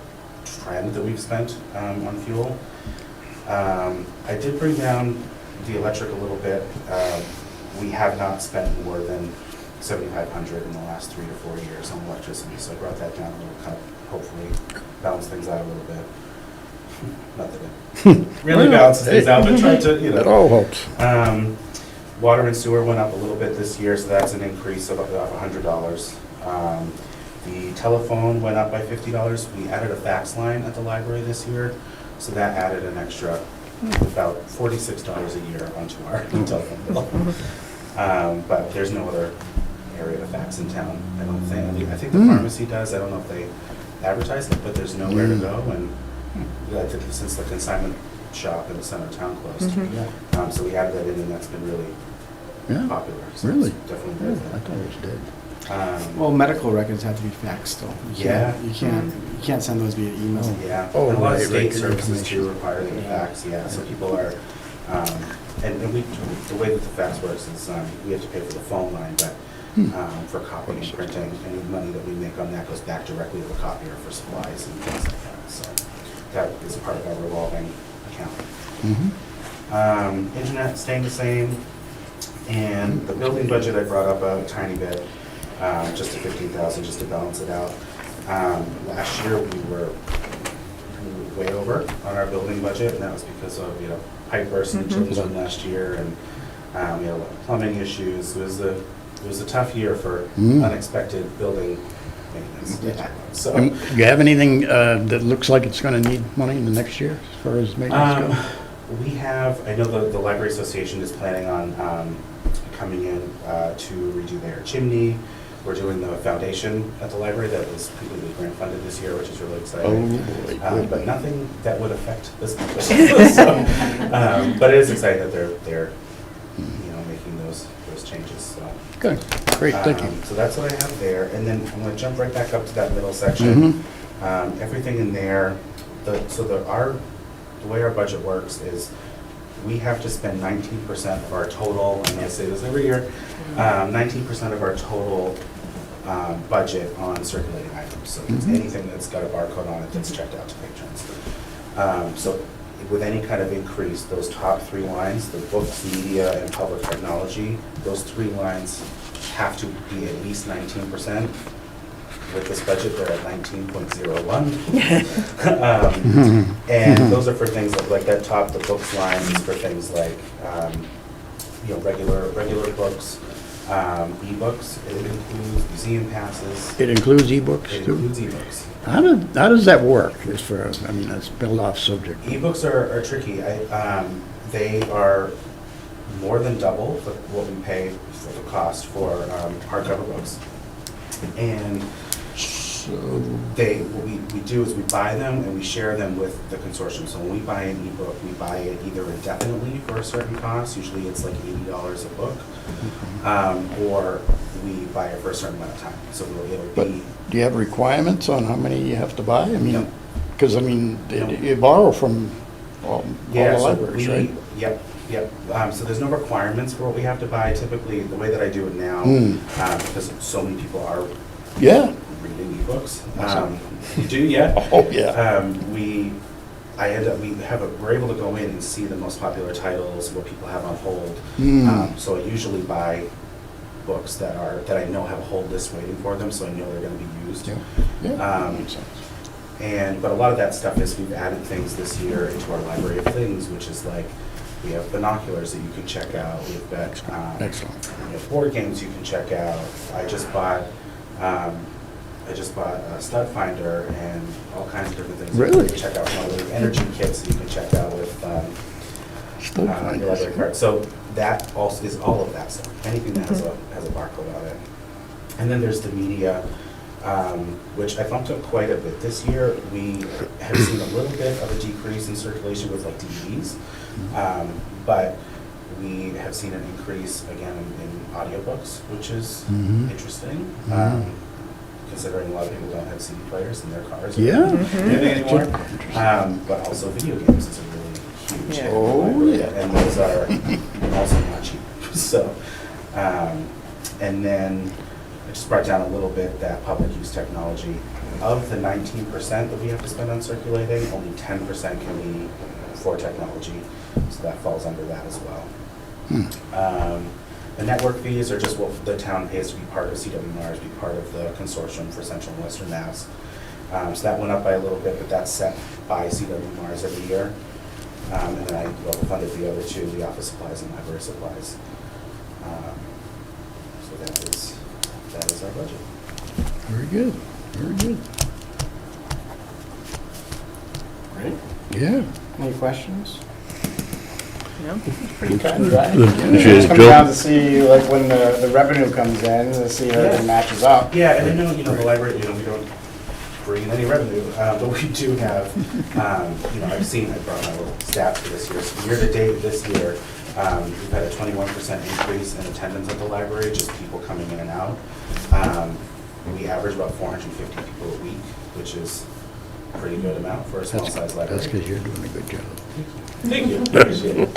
trend that we've spent on fuel. I did bring down the electric a little bit. We have not spent more than $7,500 in the last 3 to 4 years on electricity, so I brought that down a little, kind of hopefully balance things out a little bit. Not that it really balances things out, but try to, you know. It all helps. Water and sewer went up a little bit this year, so that's an increase of about $100. The telephone went up by $50. We added a fax line at the library this year, so that added an extra about $46 a year onto our telephone bill. But there's no other area to fax in town, I don't think. I think the pharmacy does. I don't know if they advertise it, but there's nowhere to go. And I think since the consignment shop in the center of town closed, so we added that in, and that's been really popular. So Really? it's definitely good. I thought it was dead. Well, medical records have to be faxed though. You can't send those via email. Yeah, Oh, and a lot of right, state right, services information. do require the fax, so people are, and the way that the fax works is, we have to pay for the phone line, but for copying and printing, any money that we make on that goes back directly to the copier for supplies and things like that, so that is part of our revolving account. Internet staying the same, and the building budget I brought up a tiny bit, just to 15,000, just to balance it out. Last year, we were way over on our building budget, and that was because of, pipe burst in the children's room last year, and we had a lot of plumbing issues. It was a tough year for unexpected building maintenance. So, Do you have anything that looks like it's going to need money in the next year as far as maintenance goes? we have, I know the Library Association is planning on coming in to redo their chimney. We're doing the foundation at the library that was completely grant funded this year, which is really exciting. But nothing that would affect this budget. So, but it is exciting that they're making those changes. So. Good, great, thank you. So that's what I have there, and then I'm going to jump right back up to that middle section. Everything in there. The way our budget works is we have to spend 19% of our total, and I say this every year, 19% of our total budget on circulating items. So it's anything that's got a barcode on it that's checked out to patrons. So with any kind of increase, those top 3 lines, the books, media, and public technology, those 3 lines have to be at least 19%. With this budget, they're at 19.01. And those are for things like that top, the books line is for things like, regular books, e-books. It includes museum passes. It includes e-books It too? includes e-books. How does that work as far as, that's built off subject? E-books are tricky. They are more than double what we pay for the cost for hardcover books. And So, What we do is we buy them and we share them with the consortium. So when we buy an ebook, we buy it either indefinitely for a certain cost, usually it's like $80 a book, or we buy it for a certain amount of time. So it'll but be, do you have requirements on how many you have to buy? I No. mean, because, I mean, No. you borrow from all yeah, the so libraries, right? yep. So there's no requirements for what we have to buy. Typically, the way that I do it now, because so many people are Yeah, reading ebooks. Awesome. You do, yeah? oh, yeah. We're able to go in and see the most popular titles, what people have on hold. So I usually buy books that I know have a hold list waiting for them, so I know they're gonna be used. Yeah, yeah, makes sense. But a lot of that stuff is we've added things this year into our library of things, which is like, we have binoculars that you can check out, we've got, Excellent. we have board games you can check out. I just bought a stud finder and all kinds of different things. Really? You can check out one of the energy kits that you can check out with Stud your finders. library card. So that also is all of that stuff, anything that has a barcode on it. And then there's the media, which I bumped up quite a bit. This year, we have seen a little bit of a decrease in circulation with like DVDs, but we have seen an increase again in audiobooks, which is interesting, considering a lot of people don't have CD players in their cars or Yeah. anything anymore. But also video games is a really huge Yeah. hit. Oh, yeah. And those are also not cheap. So, and then I just brought down a little bit that public use technology. Of the 19% that we have to spend on circulating, only 10% can be for technology, so that falls under that as well. The network fees are just what the town pays to be part of CWMARS, be part of the consortium for Central and Western Mass. So that went up by a little bit, but that's set by CWMARS every year. And then I level funded the other two, the office supplies and library supplies. So that is our budget. Very good, very good. Great. Yeah. Any questions? No? It just comes down to see, like, when the revenue comes in, to see if everything matches up. Yeah, and I know, the library, we don't bring in any revenue, but we do have, I brought my little stats for this year. So year to date this year, we've had a 21% increase in attendance at the library, just people coming in and out. We average about 450 people a week, which is a pretty good amount for a small size library. That's because you're doing a good job. Thank you, appreciate it.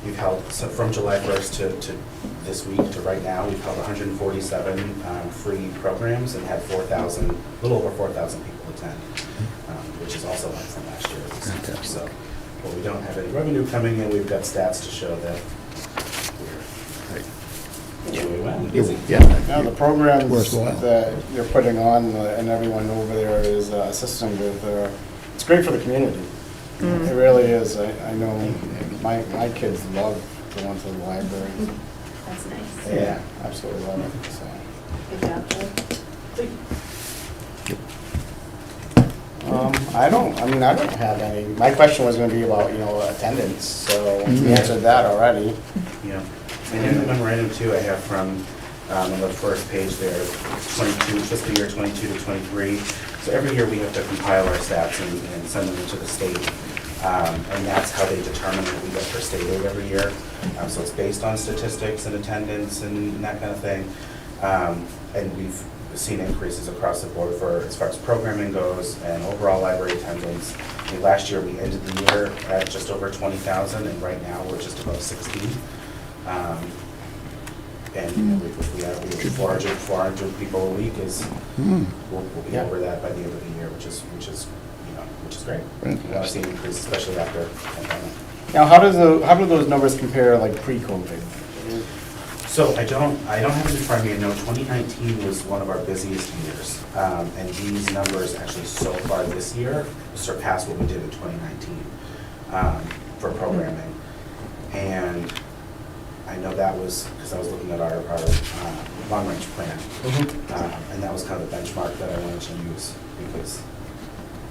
We've held, so from July 1st to this week to right now, we've held 147 free programs and had a little over 4,000 people attend, which is also less than last year. Fantastic. So, but we don't have any revenue coming in, we've got stats to show that we're doing well. Busy. Yeah. Now, the programs Worthwhile. that you're putting on and everyone over there is assisting with, it's great for the community. It really is. I know my kids love going to the library. That's nice. Yeah, absolutely love it, so. Good job, Joe. I don't have any, my question was gonna be about, attendance, so you answered that already. Yeah, and in the memorandum too, I have from, on the first page there, fiscal year 22 to 23. So every year we have to compile our stats and send them to the state. And that's how they determine what we get for state aid every year. So it's based on statistics and attendance and that kind of thing. And we've seen increases across the board for, as far as programming goes and overall library attendance. I mean, last year we ended the year at just over 20,000, and right now we're just above 16. And if we have 400 people a week we'll be over that by the end of the year, which is great. We've seen an increase, especially after the pandemic. Now, how do those numbers compare, like, pre-COVID? So I don't have it in front of me. I know 2019 was one of our busiest years. And these numbers actually so far this year surpass what we did in 2019 for programming. And I know that was, because I was looking at our long-range plan. And that was kind of the benchmark that I wanted to use because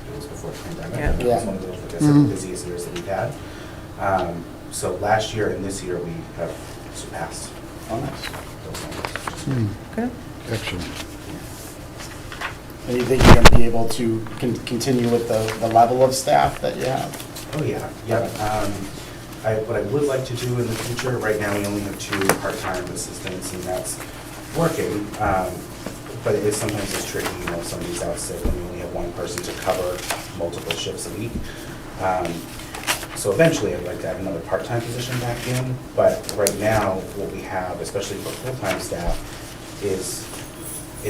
it was before the pandemic. Yeah. And it was one of those, like I said, the busiest years that we've had. So last year and this year we have surpassed on those numbers. Okay. Excellent. And you think you're gonna be able to continue with the level of staff that you have? Oh, yeah, yeah. What I would like to do in the future, right now we only have 2 part-time assistants and that's working. But it is sometimes it's tricky, you know, if somebody's out sick and we only have 1 person to cover multiple shifts a week. So eventually I'd like to have another part-time position back in, but right now what we have, especially for full-time staff, is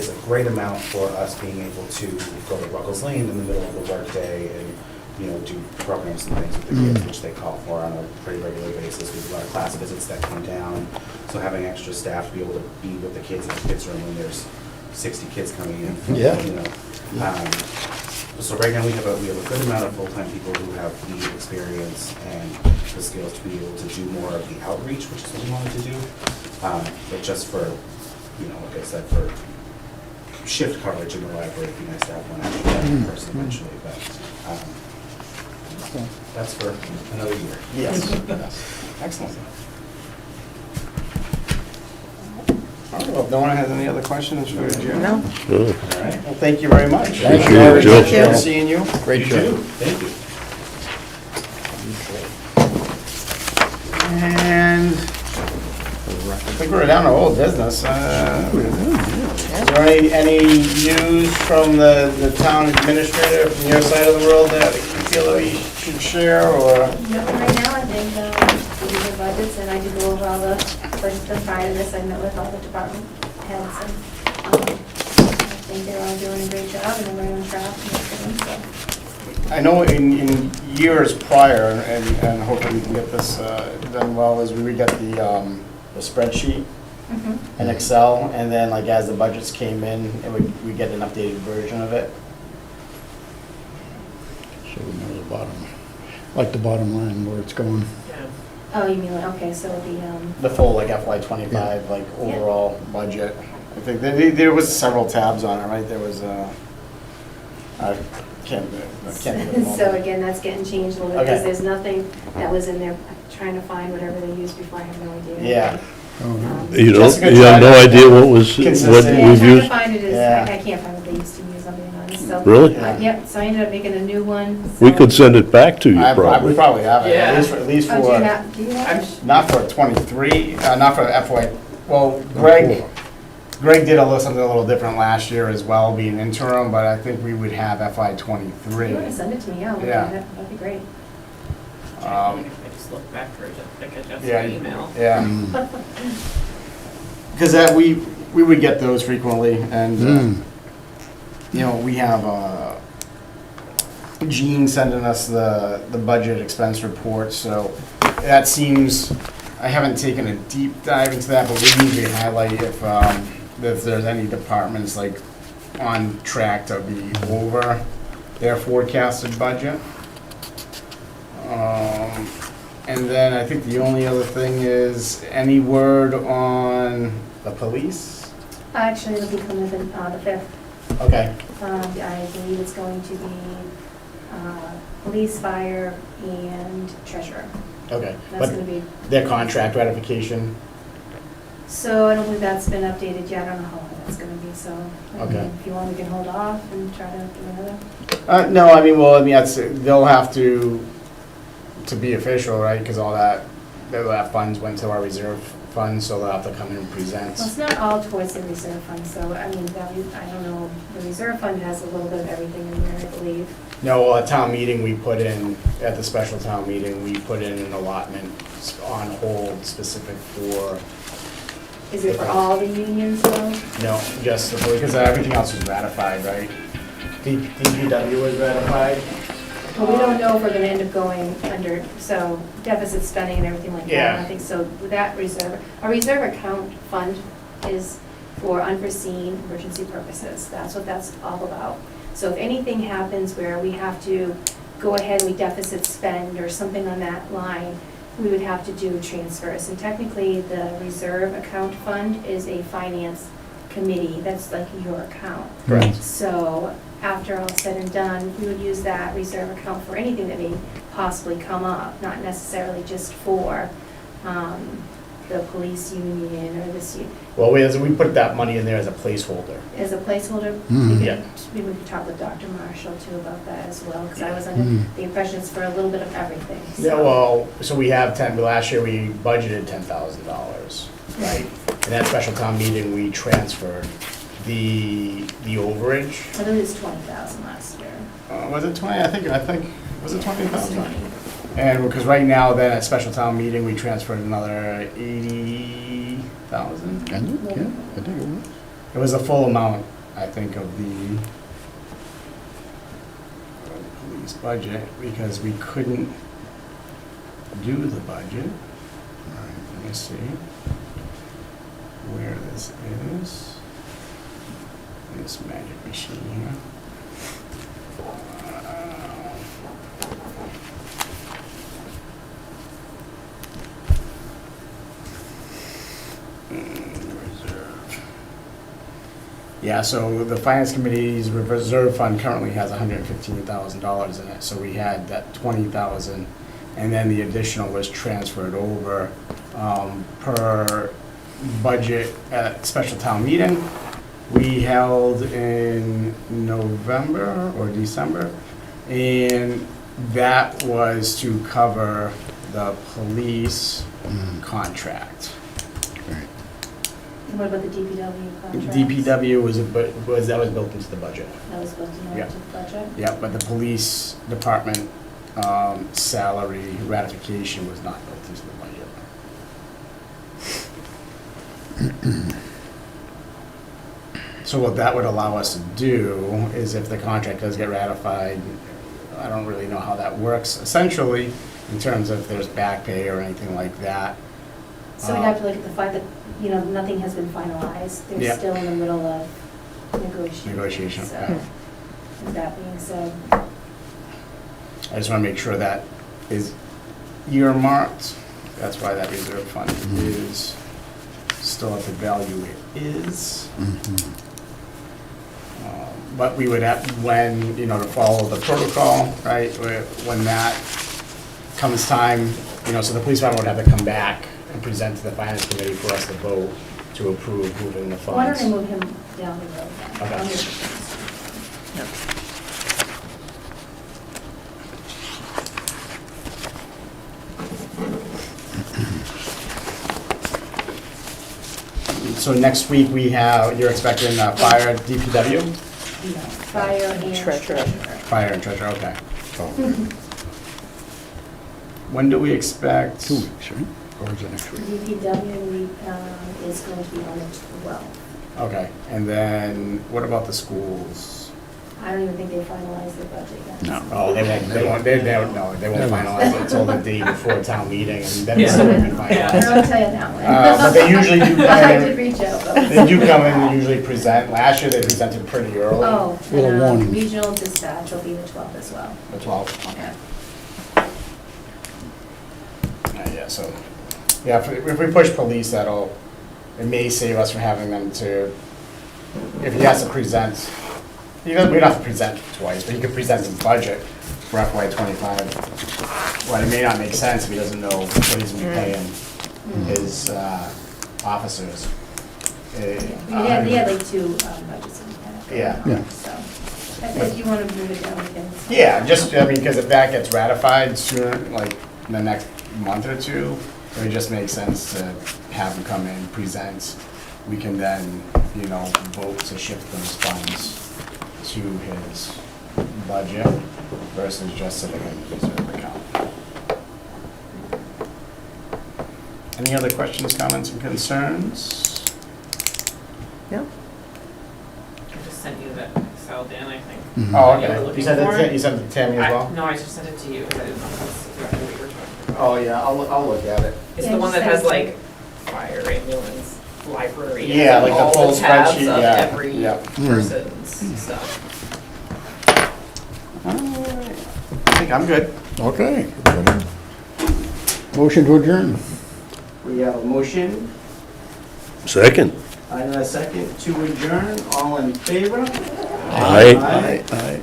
a great amount for us being able to go to Ruckles Lane in the middle of the workday and, you know, do programs and things with the kids, which they call for on a pretty regular basis. We do a lot of class visits that come down, so having extra staff to be able to be with the kids in the kids' room when there's 60 kids coming in. Yeah. You know. So right now we have a good amount of full-time people who have the experience and the skills to be able to do more of the outreach, which is what we wanted to do. But just for, you know, like I said, for shift coverage in the library, it'd be nice to have one extra person eventually, but that's for another year. Yes. Excellent. All right, well, if no one has any other questions for Jim? No? Oh, All right, well, thank you very much. Thank you, Joe. Look forward to seeing you. Great You job. too. Thank you. And I think we're down to old business. Is there any news from the town administrator from your side of the world that you feel that we should share, or? No, right now, I think, we do the budgets, and I did go over all the budgets and prior to this, I met with all the department heads, and, I think they're all doing a great job, and they're on track, and everything, so. I know in years prior, and hopefully we can get this done well, is we would get the spreadsheet in Excel, and then like as the budgets came in, we get an updated version of it. So we know the bottom, like the bottom line where it's going. Oh, you mean, okay, so The full like FY '25, like overall budget. I think there was several tabs on it, right? There was, I can't think of the moment. So again, that's getting changed a little bit, because Okay. there's nothing that was in there, trying to find whatever they used before, I have no idea. Yeah. You Jessica you have no tried to idea what was, what consistent. Yeah, we've trying to used? find it is, Yeah. I can't find what they used to use, I'll be honest, so. Really? Yep, so I ended up making a new one. We so- could send it back to you We probably. probably have it, Yeah. at least Oh, do you for, have, do you have? not for '23, not for FY, well, Greg did something a little different last year as well, being interim, but I think we would have FY If '23. you want to send it to me, I'll look Yeah. at it, that'd be great. I just look back for it, I think I just Yeah, an email. yeah. Because we would get those frequently, and, you know, we have Gene sending us the budget expense report, so that seems, I haven't taken a deep dive into that, but we usually highlight if there's any departments like on track to be over their forecasted budget. And then I think the only other thing is, any word on the police? Actually, it'll be coming the 5th. Okay, I believe it's going to be police, fire, and treasurer. okay. That's But gonna be, their contract ratification, so I don't think that's been updated yet, I don't know how long that's gonna be, so. I mean, Okay. If you want, we can hold off and try to do another. no, I mean, well, I mean, they'll have to be official, right? Because all that funds went to our reserve fund, so they'll have to come in and present. Well, it's not all towards the reserve fund, so, I mean, I don't know, the reserve fund has a little bit of everything in there, I believe. No, well, at town meeting, we put in, at the special town meeting, we put in an allotment on hold specific for, Is it for all the unions though? no, just, because everything else was ratified, right? DPW was ratified? Well, we don't know if we're gonna end up going under, so deficit spending and everything like that. Yeah. I think so with that reserve, a reserve account fund is for unforeseen emergency purposes. That's what that's all about. So if anything happens where we have to go ahead and we deficit spend or something on that line, we would have to do transfers. And technically, the reserve account fund is a finance committee. That's like your account. Correct. So after all said and done, we would use that reserve account for anything that may possibly come up, not necessarily just for the police union or this, Well, we put that money in there as a placeholder. as a placeholder. Mhm. We Yeah. could, maybe we could talk with Dr. Marshall too about that as well, because I was under the impression it's for a little bit of everything. Yeah, so- well, so we have last year we budgeted $10,000, right? In that special town meeting, we transferred the overage. I believe it was 20,000 last year. Was it 20? I think, was it 20,000? 20. And because right now, then at special town meeting, we transferred another 80,000. Yeah, I think it was. It was the full amount, I think, of the police budget, because we couldn't do the budget. All right, let me see where this is. This magic machine here. Reserve. Yeah, so the finance committee's reserve fund currently has $115,000 in it, so we had that 20,000, and then the additional was transferred over per budget at special town meeting. We held in November or December, and that was to cover the police contract. Right. And what about the DPW contract? DPW was built into the budget. That was built Yeah. into the budget? Yeah, but the police department salary ratification was not built into the budget. So what that would allow us to do is if the contract does get ratified, I don't really know how that works essentially in terms of if there's back pay or anything like that. So we'd have to look at the fact that, nothing has been finalized. Yeah. They're still in the middle of negotiation. Negotiation, So, okay. with that being said, I just want to make sure that is earmarked. That's why that reserve fund is still at the value it is. But we would have, when, to follow the protocol, right, when that comes time, so the police department would have to come back and present to the finance committee for us to vote to approve moving the funds. why don't I move him down the road then? Okay. I'll move So next week, you're expecting fire, DPW? him. No, Fire and treasurer. Fire and treasurer, okay. Oh, When do we expect? 2 weeks, right? Or is it next week? DPW is going to be on the 12th. Okay, and then what about the schools? I don't even think they finalized their budget yet. No. Oh, they won't finalize it until the day before town meeting, and then it's Yeah. still gonna be I'll finalized. tell you that one. But they usually do I come did in, reach out, though. they do come in and usually present. Last year, they presented pretty early. Oh, Little and warning. regional dispatch will be the 12th as well. The 12th. Okay. Yeah, so, yeah, if we push police, it may save us from having them to, if he has to present, we don't have to present twice, but he could present his budget for FY '25. Well, it may not make sense if he doesn't know what he's gonna be paying his officers. He had like 2 budgets in there. Yeah. Yeah. So, if you want to move it down, we can. Yeah, because if that gets ratified sooner, like in the next month or two, it would just make sense to have him come in, present. We can then, vote to shift those funds to his budget versus just sitting in the reserve account. Any other questions, comments, and concerns? I just sent you that Excel, Dan, I think. Oh, You were okay. looking You sent for it, it? you sent it to Tammy as well? No, I just sent it to you, because I didn't know that's exactly what you were talking about. Oh, yeah, I'll look at it. It's Yeah, the one that just has send it. like fire, ambulance, library. Yeah, and like the all full tabs spreadsheet, of yeah, every yeah. person's stuff. Alright. I think I'm good. Okay. Motion to adjourn. We have a motion Second? and a second to adjourn. All in favor? Aye. Aye.